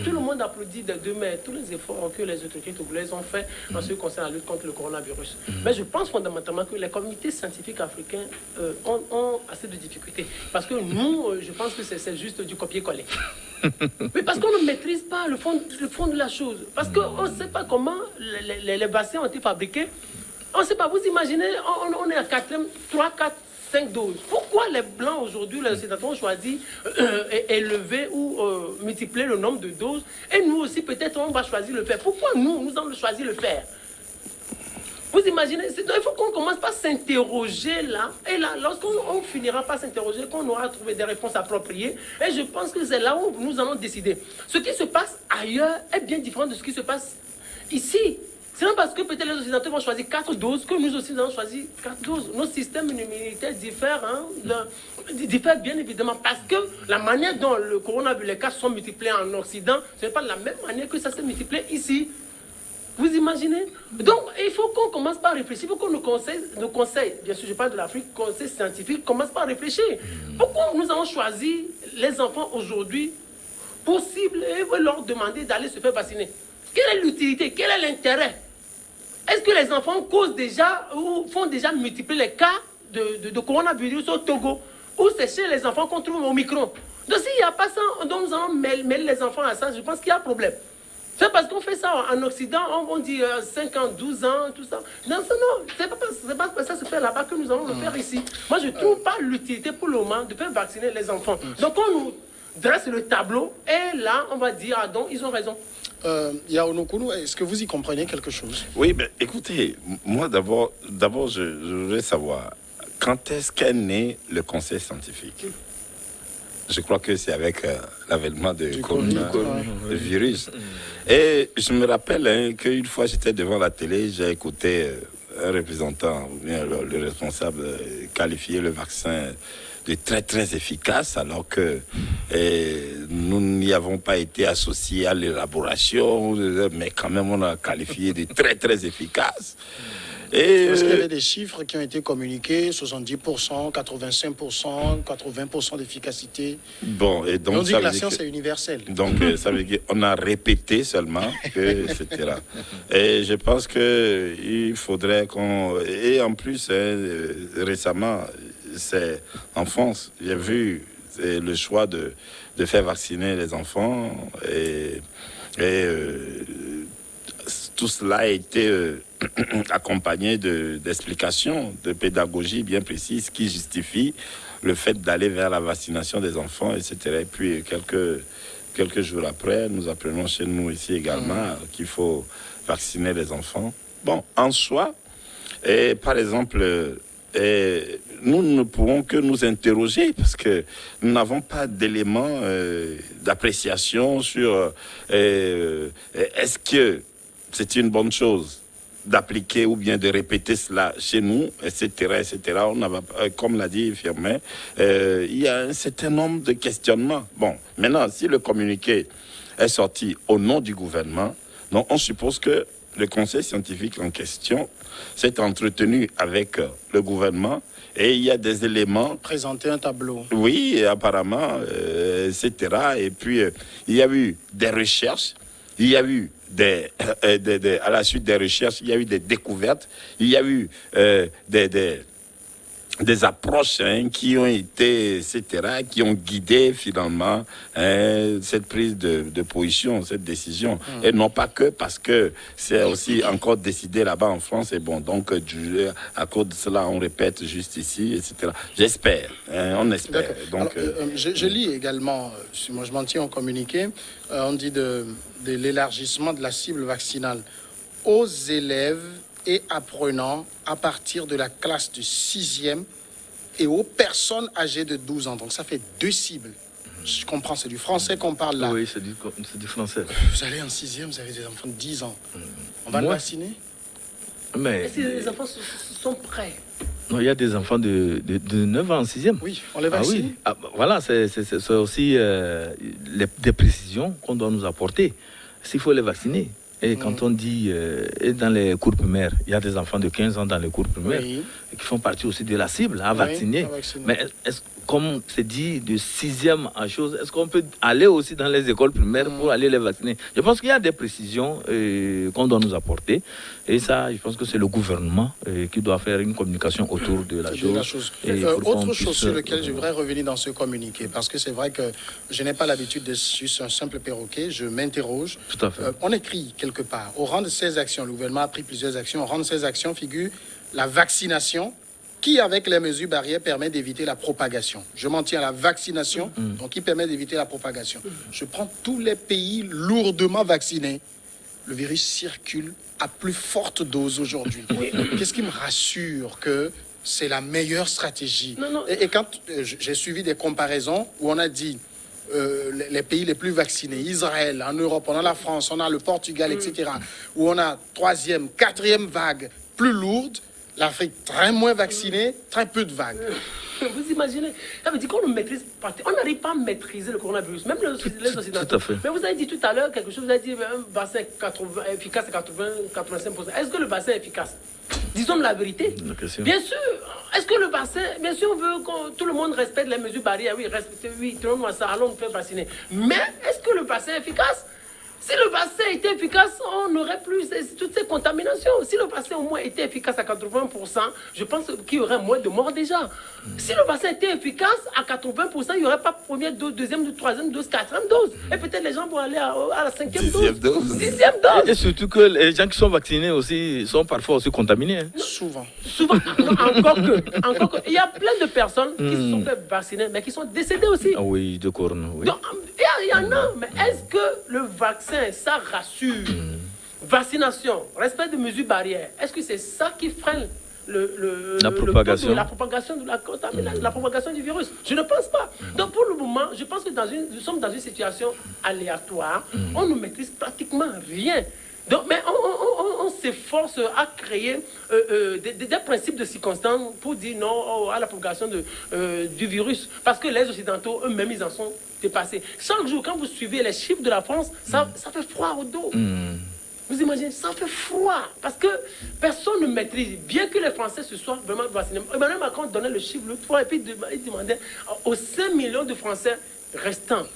tout le monde applaudit de demain tous les efforts que les autorités togolaises ont fait en ce qui concerne la lutte contre le coronavirus. Mais je pense fondamentalement que les comités scientifiques africains ont assez de difficultés. Parce que nous, je pense que c'est juste du copier-coller. Mais parce qu'on ne maîtrise pas le fond de la chose. Parce qu'on ne sait pas comment les vaccins ont été fabriqués. On ne sait pas. Vous imaginez, on est à 3, 4, 5 doses. Pourquoi les Blancs aujourd'hui, les Occidentaux ont choisi élever ou multiplier le nombre de doses? Et nous aussi, peut-être, on va choisir le faire. Pourquoi nous avons choisi le faire? Vous imaginez, il faut qu'on commence par s'interroger là. Et là, lorsqu'on finira par s'interroger, qu'on aura trouvé des réponses appropriées. Et je pense que c'est là où nous allons décider. Ce qui se passe ailleurs est bien différent de ce qui se passe ici. C'est non parce que peut-être les Occidentaux vont choisir 4 doses que nous aussi allons choisir 4 doses. Nos systèmes immunitaires diffèrent, diffèrent bien évidemment parce que la manière dont le coronavirus, les cas sont multipliés en Occident, ce n'est pas de la même manière que ça s'est multiplié ici. Vous imaginez? Donc, il faut qu'on commence par réfléchir. Il faut qu'on nos conseils, bien sûr, je parle de l'Afrique, conseils scientifiques, commence par réfléchir. Pourquoi nous avons choisi les enfants aujourd'hui possible et leur demander d'aller se faire vacciner? Quelle est l'utilité? Quel est l'intérêt? Est-ce que les enfants causent déjà ou font déjà multiplier les cas de coronavirus au Togo? Ou c'est chez les enfants qu'on trouve au micron? Donc, s'il n'y a pas ça, donc nous allons mêler les enfants à ça, je pense qu'il y a un problème. C'est parce qu'on fait ça en Occident, on dit 5 ans, 12 ans, tout ça. Non, c'est pas que ça se fait là-bas que nous allons le faire ici. Moi, je ne trouve pas l'utilité pour le moment de faire vacciner les enfants. Donc, on nous dresse le tableau et là, on va dire, ah donc, ils ont raison. Yao Nokounou, est-ce que vous y comprenez quelque chose? Oui, ben, écoutez, moi d'abord, je voudrais savoir, quand est-ce qu'est né le conseil scientifique? Je crois que c'est avec l'avènement de virus. Et je me rappelle qu'une fois j'étais devant la télé, j'ai écouté un représentant, le responsable, qualifier le vaccin de très très efficace, alors que nous n'y avons pas été associés à l'élaboration, mais quand même on a qualifié de très très efficace. Parce qu'il y avait des chiffres qui ont été communiqués, 70%, 85%, 80% d'efficacité. Bon, et donc, on dit que la science est universelle. Donc, ça veut dire qu'on a répété seulement que c'était là. Et je pense qu'il faudrait qu'on... Et en plus, récemment, c'est en France, j'ai vu le choix de faire vacciner les enfants et tout cela a été accompagné d'explications, de pédagogie bien précises qui justifient le fait d'aller vers la vaccination des enfants, etc. Et puis, quelques jours après, nous apprenons chez nous ici également qu'il faut vacciner les enfants. Bon, en soi, et par exemple, nous ne pouvons que nous interroger parce que nous n'avons pas d'éléments d'appréciation sur est-ce que c'est une bonne chose d'appliquer ou bien de répéter cela chez nous, etc., etc. On a, comme l'a dit Firmin, il y a un certain nombre de questionnements. Bon, maintenant, si le communiqué est sorti au nom du gouvernement, donc on suppose que le conseil scientifique en question s'est entretenu avec le gouvernement et il y a des éléments... Présenter un tableau. Oui, apparemment, etc. Et puis, il y a eu des recherches, il y a eu à la suite des recherches, il y a eu des découvertes, il y a eu des approches qui ont été, etc., qui ont guidé finalement cette prise de position, cette décision. Et non pas que parce que c'est aussi encore décidé là-bas en France. Et bon, donc, à cause de cela, on répète juste ici, etc. J'espère, on espère. Donc, alors, je lis également, moi je m'en tiens au communiqué, on dit de l'élargissement de la cible vaccinale aux élèves et apprenants à partir de la classe de 6e et aux personnes âgées de 12 ans. Donc ça fait 2 cibles. Je comprends, c'est du français qu'on parle là. Oui, c'est du français. Vous allez en 6e, vous avez des enfants de 10 ans. On va le Moi- vacciner? Mais Est-ce que les enfants sont prêts? non, il y a des enfants de 9 ans en 6e. Oui, on les Ah vaccine. oui, voilà, c'est aussi des précisions qu'on doit nous apporter. S'il faut les vacciner. Et quand on dit, et dans les cours primaires, il y a des enfants de 15 ans dans les cours primaires Oui. qui font partie aussi de la cible à Oui, vacciner. à vacciner. Mais comme c'est dit de 6e en chose, est-ce qu'on peut aller aussi dans les écoles primaires pour aller les vacciner? Je pense qu'il y a des précisions qu'on doit nous apporter. Et ça, je pense que c'est le gouvernement qui doit faire une communication autour de la chose. Et pour qu'on Autre chose puisse, sur laquelle je voudrais revenir dans ce communiqué, parce que c'est vrai que je n'ai pas l'habitude de juste un simple perroquet, je m'interroge. Tout à fait. On écrit quelque part, au rang de ces actions, le gouvernement a pris plusieurs actions, au rang de ces actions figure la vaccination, qui avec les mesures barrières permet d'éviter la propagation. Je m'en tiens à la vaccination, donc qui permet d'éviter la propagation. Je prends tous les pays lourdement vaccinés, le virus circule à plus forte dose aujourd'hui. Qu'est-ce qui me rassure que c'est la meilleure stratégie? Non, non. Et quand j'ai suivi des comparaisons où on a dit les pays les plus vaccinés, Israël, en Europe, on a la France, on a le Portugal, etc., où on a 3e, 4e vague plus lourde, l'Afrique très moins vaccinée, très peu de vagues. Vous imaginez? Ça veut dire qu'on ne maîtrise pas. On n'arrive pas à maîtriser le coronavirus. Même les Occidentaux. Tout à fait. Mais vous avez dit tout à l'heure quelque chose, vous avez dit un vaccin efficace à 80-85%. Est-ce que le vaccin est efficace? Disons la vérité. La question. Bien sûr. Est-ce que le vaccin, bien sûr, on veut que tout le monde respecte les mesures barrières. Oui, respectez, oui, tout le monde ça, allons nous faire vacciner. Mais est-ce que le vaccin est efficace? Si le vaccin était efficace, on n'aurait plus toutes ces contaminations. Si le vaccin au moins était efficace à 80%, je pense qu'il y aurait moins de morts déjà. Si le vaccin était efficace à 80%, il n'y aurait pas première dose, deuxième dose, troisième dose, quatrième dose. Et peut-être les gens vont aller à la 5e dose. 10e dose. 10e dose. Et surtout que les gens qui sont vaccinés aussi sont parfois aussi contaminés. Hein. Souvent. Souvent, encore que, il y a plein de personnes qui se sont fait vacciner, mais qui sont décédées aussi. Ah oui, de cornes, oui. Donc, il y en a, mais est-ce que le vaccin, ça rassure? Vaccination, respect de mesures barrières, est-ce que c'est ça qui freine La propagation. la propagation de la contamination, la propagation du virus? Je ne pense pas. Donc pour le moment, je pense que nous sommes dans une situation aléatoire. On ne maîtrise pratiquement rien. Donc, mais on s'efforce à créer des principes de circonstance pour dire non à la propagation du virus. Parce que les Occidentaux, eux-mêmes, ils en sont dépassés. Chaque jour, quand vous suivez les chiffres de la France, ça fait froid au dos. Vous imaginez, ça fait froid. Parce que personne ne maîtrise. Bien que les Français se soient vraiment vaccinés. Emmanuel Macron donnait le chiffre l'autre fois et puis il demandait aux 5 millions de Français restants.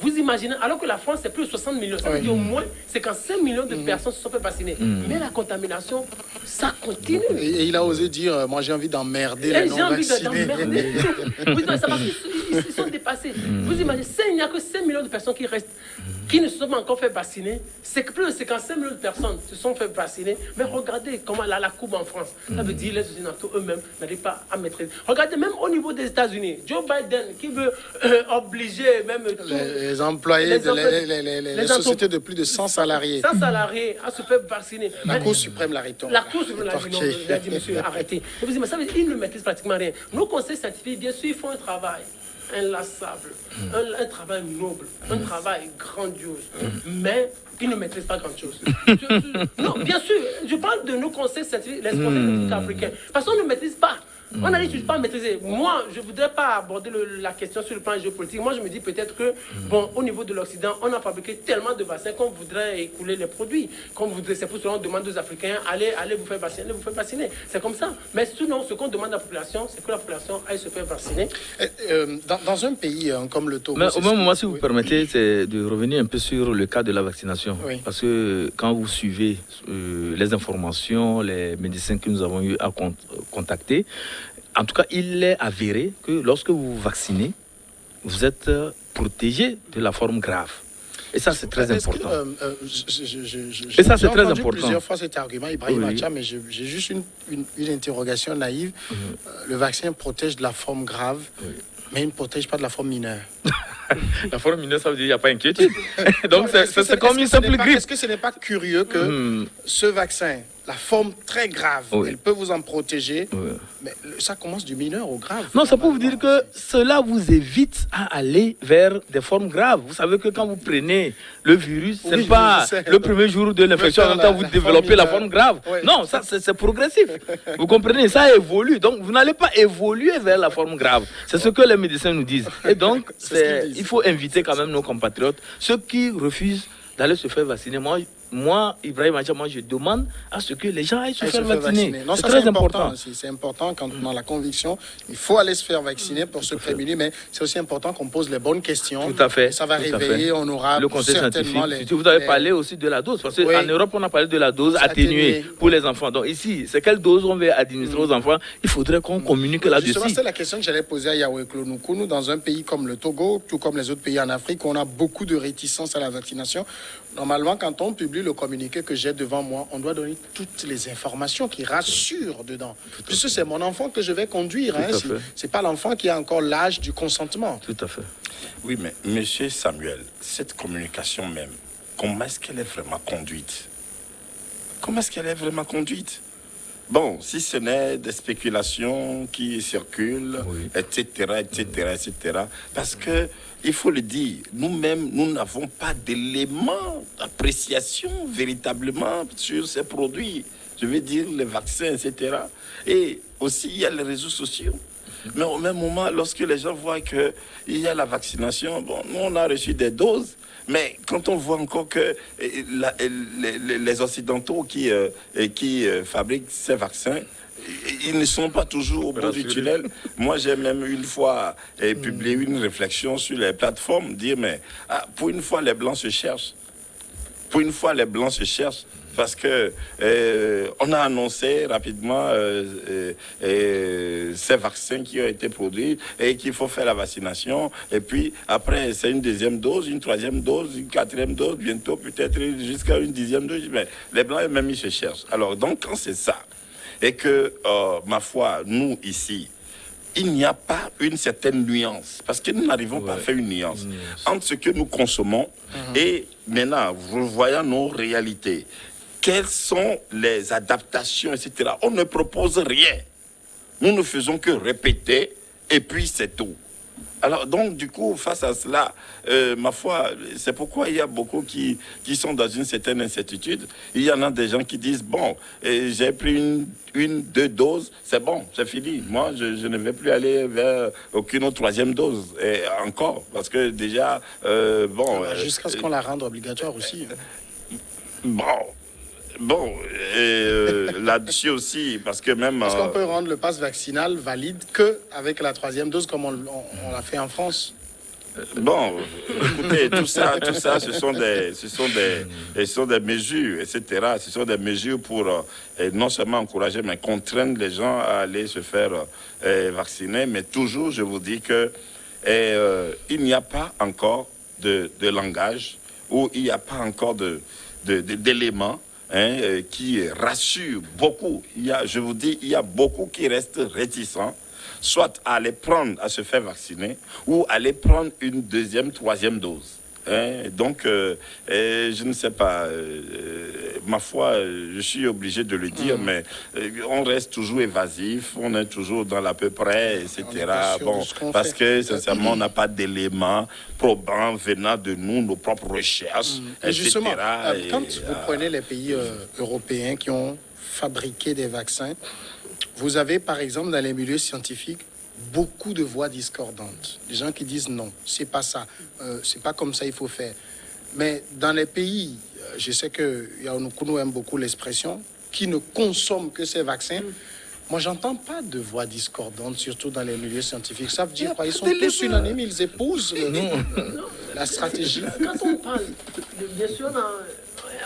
Vous imaginez, alors que la France, c'est plus de 60 millions. Ça veut dire au moins, c'est quand 5 millions de personnes se sont fait vacciner. Mais la contamination, ça continue. Et il a osé dire, moi j'ai envie d'emmerder les Et j'ai envie non-vaccinés. d'emmerder. Oui, c'est parce qu'ils sont dépassés. Vous imaginez, il n'y a que 5 millions de personnes qui restent, qui ne se sont pas encore fait vacciner. C'est que plus de 55 millions de personnes se sont fait vacciner. Mais regardez comment la courbe en France. Ça veut dire les Occidentaux eux-mêmes n'arrivent pas à maîtriser. Regardez, même au niveau des États-Unis, Joe Biden qui veut obliger même Les employés les sociétés de plus de 100 salariés. 100 salariés à se faire vacciner. La Cour suprême l'arrête. La Cour suprême l'a dit, monsieur, arrêtez. Et vous dites, mais ça veut dire qu'ils ne maîtrisent pratiquement rien. Nos conseils scientifiques, bien sûr, ils font un travail inlassable, un travail noble, un travail grandiose. Mais ils ne maîtrisent pas grand-chose. Non, bien sûr, je parle de nos conseils scientifiques, les conseils scientifiques africains. Parce qu'on ne maîtrise pas. On n'a dit pas maîtriser. Moi, je ne voudrais pas aborder la question sur le plan géopolitique. Moi, je me dis peut-être que, bon, au niveau de l'Occident, on a fabriqué tellement de vaccins qu'on voudrait écouler les produits. C'est pour cela qu'on demande aux Africains, allez vous faire vacciner, C'est comme ça. Mais sinon, ce qu'on demande à la population, c'est que la population aille se faire vacciner. Dans un pays comme le Togo... Mais au même moment, si vous permettez, c'est de revenir un peu sur le cas de la vaccination. Oui. Parce que quand vous suivez les informations, les médecins que nous avons eu à contacter, en tout cas, il est avéré que lorsque vous vous vaccinez, vous êtes protégé de la forme grave. Et ça, c'est très important. Et ça, c'est très important. J'ai entendu plusieurs fois cet argument, Ibrahim Acha, mais j'ai juste une interrogation naïve. Le vaccin protège de la forme grave, mais il ne protège pas de la forme mineure. La forme mineure, ça veut dire qu'il n'y a pas d'inquiétude. Donc, c'est comme une simple grippe. Est-ce que ce n'est pas curieux que ce vaccin la forme très grave, Oui. elle peut vous en protéger, Oui. mais ça commence du mineur au grave. Non, c'est pour vous dire normalement. que cela vous évite à aller vers des formes graves. Vous savez que quand vous prenez le virus, ce n'est Oui, pas je sais. le premier jour de l'infection, faire en même temps la vous forme développez la mineure. forme grave. Oui. Non, ça c'est progressif. Vous comprenez, ça évolue. Donc vous n'allez pas évoluer vers la forme grave. C'est ce que les médecins nous disent. Et donc, C'est ce qu'ils disent. il faut inviter quand même nos compatriotes, ceux qui refusent d'aller se faire vacciner. Moi, Ibrahim Acha, je demande à ce que les gens aillent se Aille faire se faire vacciner. Non, C'est ça, très important. aussi. C'est important quand on a la conviction, il faut aller se faire vacciner pour se prémunir, mais c'est aussi important qu'on pose les bonnes questions. Tout à fait. Et ça va tout à réveiller, fait. on aura le conseil certainement scientifique. Vous avez parlé aussi de la dose, parce qu'en Oui. Europe, on a parlé de la dose Atténuée. atténuée pour les enfants. Donc ici, c'est quelle dose on veut administrer aux enfants? Il faudrait qu'on communique là-dessus. Justement, c'est la question que j'allais poser à Yahweh Klonukunu. Dans un pays comme le Togo, tout comme les autres pays en Afrique, on a beaucoup de réticence à la vaccination. Normalement, quand on publie le communiqué que j'ai devant moi, on doit donner toutes les informations qui rassurent dedans. Puisque c'est mon enfant que je vais conduire. Hein. à fait. C'est pas l'enfant qui a encore l'âge du consentement. Tout à fait. Oui, mais monsieur Samuel, cette communication même, comment est-ce qu'elle est vraiment conduite? Comment est-ce qu'elle est vraiment conduite? Bon, si ce n'est des spéculations qui circulent, Oui. etc., etc., etc. Parce que, il faut le dire, nous-mêmes, nous n'avons pas d'éléments d'appréciation véritablement sur ces produits. Je veux dire, les vaccins, etc. Et aussi, il y a les réseaux sociaux. Mais au même moment, lorsque les gens voient qu'il y a la vaccination, bon, nous, on a reçu des doses. Mais quand on voit encore que les Occidentaux qui fabriquent ces vaccins, ils ne sont pas toujours au bout du tunnel. Moi, j'ai même une fois publié une réflexion sur les plateformes, dire, mais pour une fois, les Blancs se cherchent. Pour une fois, les Blancs se cherchent. Parce que on a annoncé rapidement ces vaccins qui ont été produits et qu'il faut faire la vaccination. Et puis après, c'est une deuxième dose, une troisième dose, une quatrième dose, bientôt peut-être jusqu'à une 10e dose. Mais les Blancs eux-mêmes, ils se cherchent. Alors donc, quand c'est ça, et que, ma foi, nous ici, il n'y a pas une certaine nuance, parce que nous n'arrivons pas à faire une nuance entre ce que nous consommons et maintenant, voyant nos réalités. Quelles sont les adaptations, etc. On ne propose rien. Nous ne faisons que répéter et puis c'est tout. Alors donc du coup, face à cela, ma foi, c'est pourquoi il y a beaucoup qui sont dans une certaine incertitude. Il y en a des gens qui disent, bon, j'ai pris deux doses, c'est bon, c'est fini. Moi, je ne vais plus aller vers aucune autre troisième dose. Et encore, parce que déjà, Jusqu'à ce qu'on la rende obligatoire aussi. Bon, là-dessus aussi, parce que même... Parce qu'on peut rendre le pass vaccinal valide qu'avec la troisième dose, comme on l'a fait en France. Bon, écoutez, tout ça, ce sont des mesures, etc. Ce sont des mesures pour non seulement encourager, mais contraindre les gens à aller se faire vacciner. Mais toujours, je vous dis que il n'y a pas encore de langage, ou il n'y a pas encore d'éléments qui rassurent beaucoup. Je vous dis, il y a beaucoup qui restent réticents, soit à aller prendre, à se faire vacciner, ou aller prendre une deuxième, troisième dose. Donc, je ne sais pas, ma foi, je suis obligé de le dire, mais on reste toujours évasif, on est toujours dans l'à peu près, etc. Bon, parce que, sincèrement, on n'a pas d'éléments probants venant de nous, nos propres recherches, Et justement, etc. quand vous prenez les pays européens qui ont fabriqué des vaccins, vous avez, par exemple, dans les milieux scientifiques, beaucoup de voix discordantes. Des gens qui disent non, c'est pas ça, c'est pas comme ça il faut faire. Mais dans les pays, je sais que Yaounoukoulou aime beaucoup l'expression, qui ne consomment que ces vaccins, moi j'entends pas de voix discordantes, surtout dans les milieux scientifiques. Ça veut dire quoi? Ils sont tous unanimes, ils épousent la stratégie. Quand on parle, bien sûr,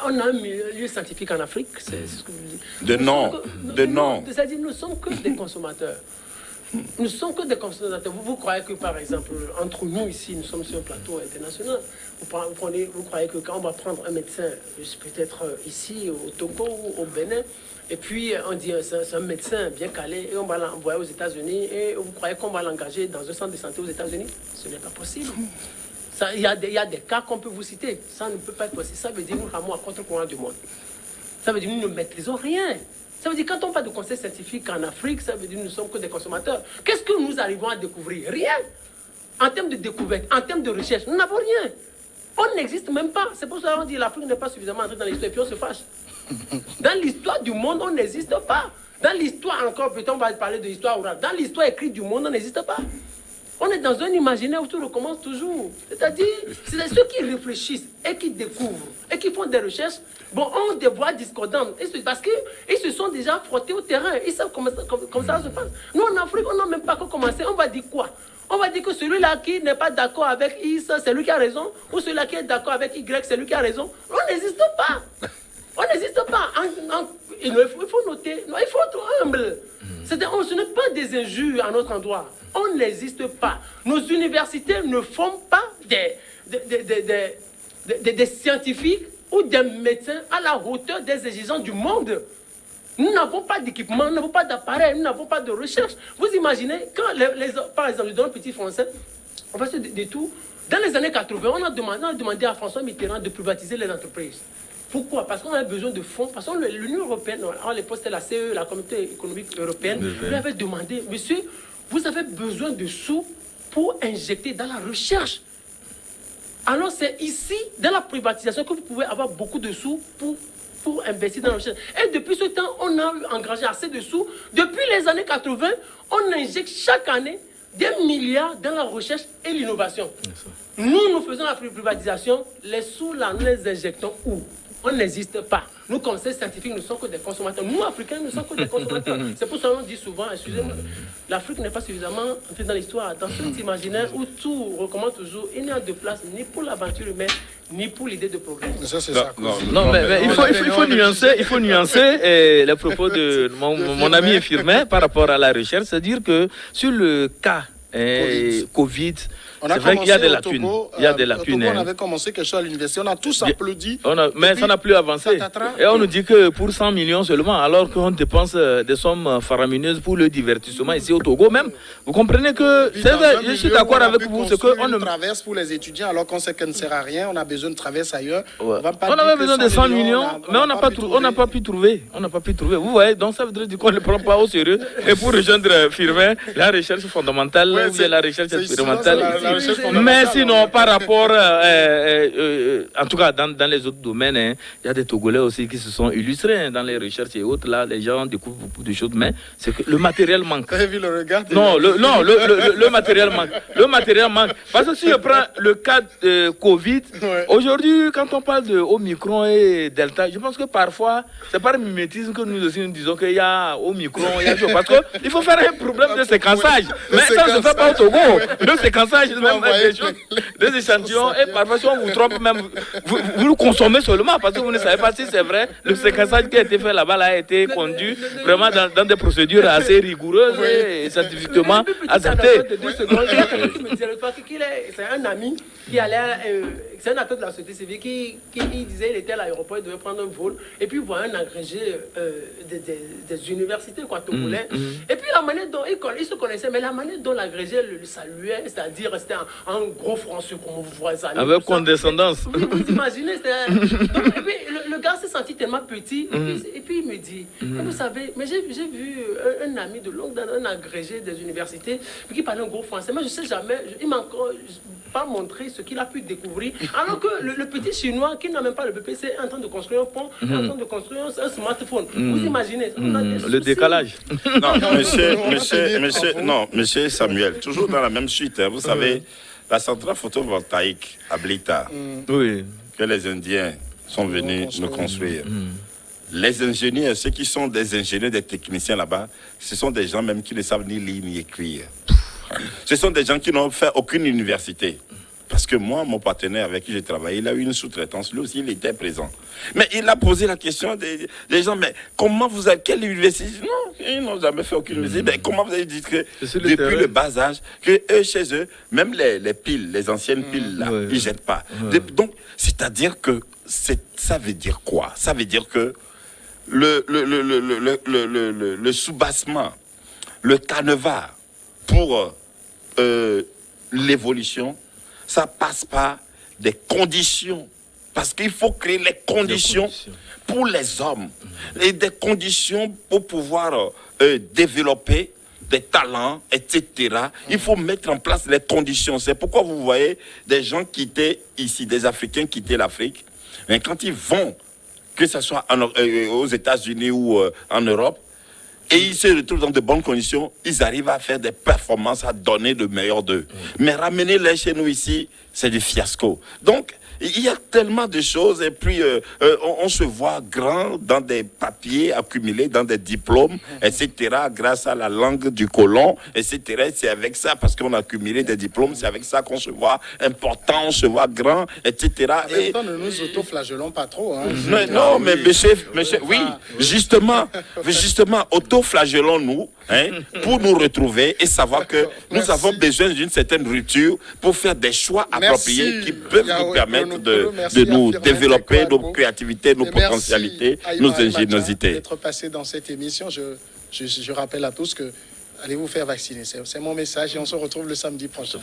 on a un milieu scientifique en Afrique, c'est ce que vous dites. De non. C'est-à-dire, nous ne sommes que des consommateurs. Nous ne sommes que des consommateurs. Vous croyez que, par exemple, entre nous ici, nous sommes sur un plateau international. Vous croyez que quand on va prendre un médecin, peut-être ici, au Togo ou au Bénin, et puis on dit c'est un médecin bien calé, et on va l'envoyer aux États-Unis, et vous croyez qu'on va l'engager dans un centre de santé aux États-Unis? Ce n'est pas possible. Il y a des cas qu'on peut vous citer. Ça ne peut pas être possible. Ça veut dire nous ramons à contre-courant du monde. Ça veut dire que nous ne maîtrisons rien. Ça veut dire que quand on parle de conseil scientifique en Afrique, ça veut dire que nous ne sommes que des consommateurs. Qu'est-ce que nous arrivons à découvrir? Rien. En termes de découverte, en termes de recherche, nous n'avons rien. On n'existe même pas. C'est pour ça qu'on dit que l'Afrique n'est pas suffisamment entrée dans l'histoire et puis on se fâche. Dans l'histoire du monde, on n'existe pas. Dans l'histoire encore, peut-être on va parler de l'histoire orale. Dans l'histoire écrite du monde, on n'existe pas. On est dans un imaginaire où tout recommence toujours. C'est-à-dire, c'est ceux qui réfléchissent et qui découvrent et qui font des recherches, bon, ont des voix discordantes. Parce qu'ils se sont déjà frottés au terrain. Ils savent comment ça se passe. Nous, en Afrique, on n'a même pas commencé. On va dire quoi? On va dire que celui-là qui n'est pas d'accord avec X, c'est lui qui a raison. Ou celui-là qui est d'accord avec Y, c'est lui qui a raison. On n'existe pas. On n'existe pas. Il faut noter. Non, il faut être humble. Ce n'est pas des injures à notre endroit. On n'existe pas. Nos universités ne forment pas des scientifiques ou des médecins à la hauteur des exigences du monde. Nous n'avons pas d'équipement, nous n'avons pas d'appareil, nous n'avons pas de recherche. Vous imaginez, quand par exemple, je donne un petit français, on va se dire tout. Dans les années 80, on a demandé à François Mitterrand de privatiser les entreprises. Pourquoi? Parce qu'on avait besoin de fonds. Parce que l'Union européenne, à l'époque c'était la CE, la Communauté économique européenne, lui avait demandé, monsieur, vous avez besoin de sous pour injecter dans la recherche. Alors c'est ici, dans la privatisation, que vous pouvez avoir beaucoup de sous pour investir dans la recherche. Et depuis ce temps, on a engagé assez de sous. Depuis les années 80, on injecte chaque année des milliards dans la recherche et l'innovation. Nous faisons la privatisation, les sous là, nous les injectons où? On n'existe pas. Nous, conseils scientifiques, nous sommes que des consommateurs. Nous, Africains, nous sommes que des consommateurs. C'est pour ça qu'on dit souvent, excusez-moi, l'Afrique n'est pas suffisamment entrée dans l'histoire. Dans cet imaginaire où tout recommence toujours, il n'y a de place ni pour l'aventure humaine, ni pour l'idée de progrès. Ça, c'est ça. Non, mais il faut nuancer les propos de mon ami infirmier par rapport à la recherche. C'est-à-dire que sur le cas Covid, c'est vrai qu'il y a des lacunes. Il y a des lacunes. On avait commencé quelque chose à l'université, on a tous applaudi. Mais ça n'a plus avancé. Et on nous dit que pour 100 millions seulement, alors qu'on dépense des sommes faramineuses pour le divertissement ici au Togo même. Vous comprenez que je suis d'accord avec vous. C'est qu'on ne traverse pour les étudiants alors qu'on sait qu'elle ne sert à rien. On a besoin de traverser ailleurs. Ouais. On avait besoin de 100 millions, mais on n'a pas pu trouver. On n'a pas pu trouver. Vous voyez, donc ça veut dire qu'on ne le prend pas au sérieux. Et pour rejoindre Firmin, la recherche fondamentale, ou bien la recherche expérimentale. Mais sinon, par rapport, en tout cas dans les autres domaines, il y a des Togolais aussi qui se sont illustrés dans les recherches et autres. Là, les gens découvrent beaucoup de choses, mais c'est que le matériel manque. Vous avez vu le regard? Non, le matériel manque. Le matériel manque. Parce que si je prends le cas de Covid, aujourd'hui, quand on parle de Omicron et Delta, je pense que parfois, c'est par mimétisme que nous aussi nous disons qu'il y a Omicron, il y a parce qu'il faut faire un problème de séquençage. Mais ça ne se fait pas au Togo. Le séquençage, même des échantillons, et parfois si on vous trompe même, vous le consommez seulement parce que vous ne savez pas si c'est vrai. Le séquençage qui a été fait là-bas a été conduit vraiment dans des procédures assez rigoureuses et scientifiquement acceptées. C'est un ami qui allait, c'est un acteur de la société civile qui disait qu'il était à l'aéroport, il devait prendre un vol, et puis il voit un agrégé des universités togolais. Et puis la manière dont il se connaissait, mais la manière dont l'agrégé le saluait, c'est-à-dire c'était un gros français, comme vous voyez ça. Avec condescendance. Vous imaginez, donc, et puis, le gars s'est senti tellement petit, et puis il me dit, vous savez, mais j'ai vu un ami de longue date, un agrégé des universités, qui parlait un gros français, mais je ne sais jamais, il m'a encore pas montré ce qu'il a pu découvrir, alors que le petit chinois qui n'a même pas le BPC est en train de construire un pont, est en train de construire un smartphone. Vous imaginez, le décalage. Non, monsieur Samuel, toujours dans la même suite, vous savez, la centrale photovoltaïque à Blita, que les Indiens sont venus nous construire. Les ingénieurs, ceux qui sont des ingénieurs, des techniciens là-bas, ce sont des gens même qui ne savent ni lire ni écrire. Ce sont des gens qui n'ont fait aucune université. Parce que moi, mon partenaire avec qui j'ai travaillé, il a eu une sous-traitance. Lui aussi, il était présent. Mais il a posé la question des gens, mais comment vous avez... Quelle université? Non, ils n'ont jamais fait aucune université. Mais comment vous avez dit que depuis le bas âge, que eux, chez eux, même les piles, les anciennes piles, là, ils ne jettent pas. Donc, c'est-à-dire que ça veut dire quoi? Ça veut dire que le soubassement, le canevas pour l'évolution, ça passe par des conditions Parce qu'il faut créer les conditions pour les hommes et des conditions pour pouvoir développer des talents, etc. Il faut mettre en place les conditions. C'est pourquoi vous voyez des gens quitter ici, des Africains quitter l'Afrique. Mais quand ils vont, que ce soit aux États-Unis ou en Europe, et ils se retrouvent dans de bonnes conditions, ils arrivent à faire des performances, à donner le meilleur d'eux. Mais ramener-les chez nous ici, c'est du fiasco. Donc, il y a tellement de choses et puis on se voit grand dans des papiers accumulés, dans des diplômes, etc. grâce à la langue du colon, etc. C'est avec ça, parce qu'on a accumulé des diplômes, c'est avec ça qu'on se voit important, on se voit grand, etc. En même temps, ne nous auto-flagellons pas trop. Hein. Non, mais monsieur, oui, justement, auto-flagellons-nous pour nous retrouver et savoir que nous avons besoin d'une certaine rupture pour faire des choix appropriés qui peuvent nous permettre de nous développer nos créativités, nos potentialités, nos ingéniosités. D'être passé dans cette émission, je rappelle à tous que allez vous faire vacciner. C'est mon message et on se retrouve le samedi prochain.